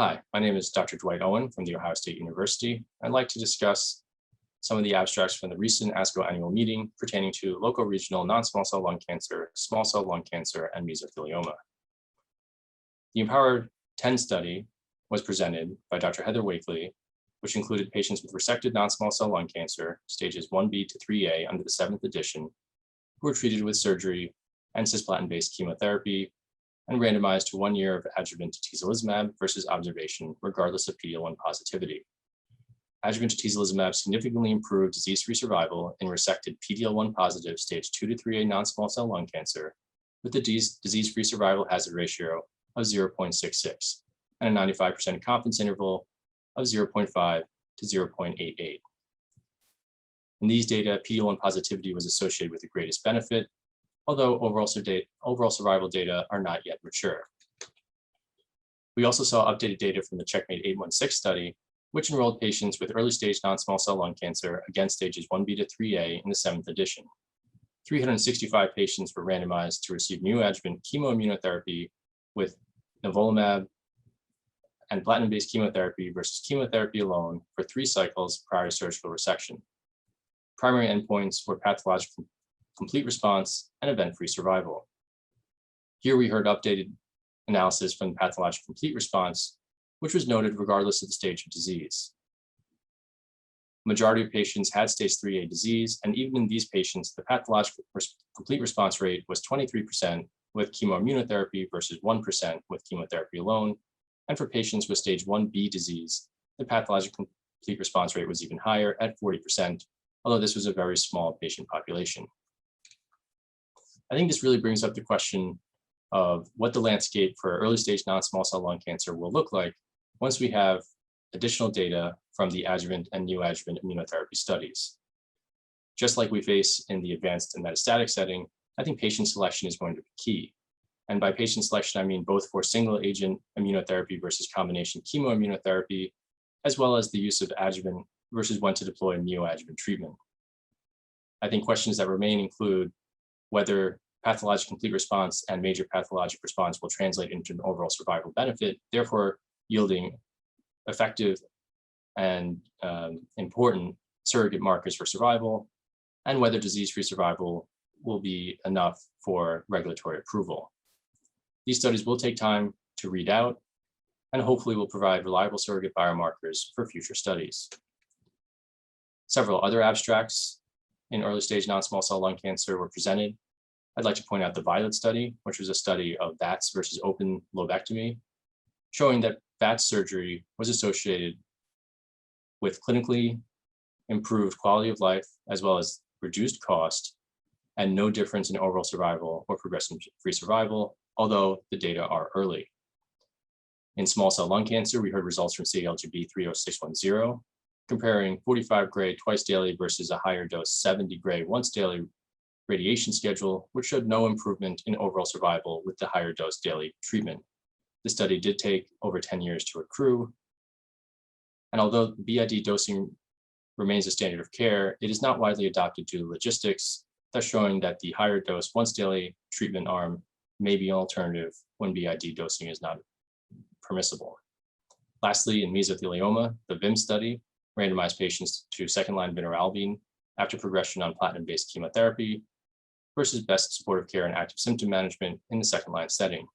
Hi, my name is Dr. Dwight Owen from The Ohio State University. I'd like to discuss some of the abstracts from the recent ASCO Annual Meeting pertaining to local regional non-small cell lung cancer, small cell lung cancer, and mesothelioma. The Empower 10 study was presented by Dr. Heather Wakeley, which included patients with resected non-small cell lung cancer, stages 1B to 3A under the 7th edition, who were treated with surgery and cisplatin-based chemotherapy and randomized to 1 year of adjuvant atezolizumab versus observation, regardless of PD-L1 positivity. Adjuvant atezolizumab significantly improved disease-free survival in resected PD-L1 positive stage 2 to 3A non-small cell lung cancer with a disease-free survival hazard ratio of 0.66 and a 95% confidence interval of 0.5 to 0.88. In these data, PD-L1 positivity was associated with the greatest benefit, although overall survival data are not yet mature. We also saw updated data from the CheckMate 816 study, which enrolled patients with early-stage non-small cell lung cancer against stages 1B to 3A in the 7th edition. 365 patients were randomized to receive neo-adjuvant chemoimmunotherapy with nivolumab and platinum-based chemotherapy versus chemotherapy alone for 3 cycles prior to surgical resection. Primary endpoints were pathological complete response and event-free survival. Here we heard updated analysis from the pathological complete response, which was noted regardless of the stage of disease. Majority of patients had stage 3A disease, and even in these patients, the pathological complete response rate was 23% with chemoimmunotherapy versus 1% with chemotherapy alone. And for patients with stage 1B disease, the pathological complete response rate was even higher at 40%, although this was a very small patient population. I think this really brings up the question of what the landscape for early stage non-small cell lung cancer will look like once we have additional data from the adjuvant and neoadjuvant immunotherapy studies. Just like we face in the advanced and metastatic setting, I think patient selection is going to be key. And by patient selection, I mean both for single agent immunotherapy versus combination chemoimmunotherapy, as well as the use of adjuvant versus when to deploy neoadjuvant treatment. I think questions that remain include whether pathologic complete response and major pathologic response will translate into an overall survival benefit, therefore yielding effective and important surrogate markers for survival, and whether disease-free survival will be enough for regulatory approval. These studies will take time to read out and hopefully will provide reliable surrogate biomarkers for future studies. Several other abstracts in early stage non-small cell lung cancer were presented. I'd like to point out the VIOLET study, which was a study of VATS versus open lobectomy, showing that VATS surgery was associated with clinically improved quality of life, as well as reduced cost, and no difference in overall survival or progression-free survival, although the data are early. In small cell lung cancer, we heard results from CALGB 30610, comparing 45 gray twice daily versus a higher dose 70 gray once daily radiation schedule, which showed no improvement in overall survival with the higher dose daily treatment. The study did take over 10 years to accrue. And although BID dosing remains a standard of care, it is not widely adopted due to logistics, thus showing that the higher dose once daily treatment arm may be an alternative when BID dosing is not permissible. Lastly, in mesothelioma, the VIM study randomized patients to second-line vinorelbine after progression on platinum-based chemotherapy versus best supportive care and active symptom management in the second-line setting.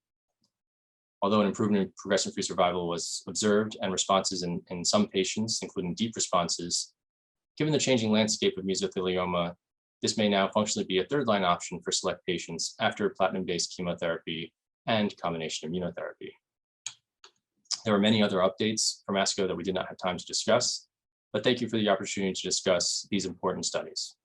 Although an improvement in progression-free survival was observed and responses in some patients, including deep responses, given the changing landscape of mesothelioma, this may now functionally be a third-line option for select patients after platinum-based chemotherapy and combination immunotherapy. There were many other updates from ASCO that we did not have time to discuss, but thank you for the opportunity to discuss these important studies.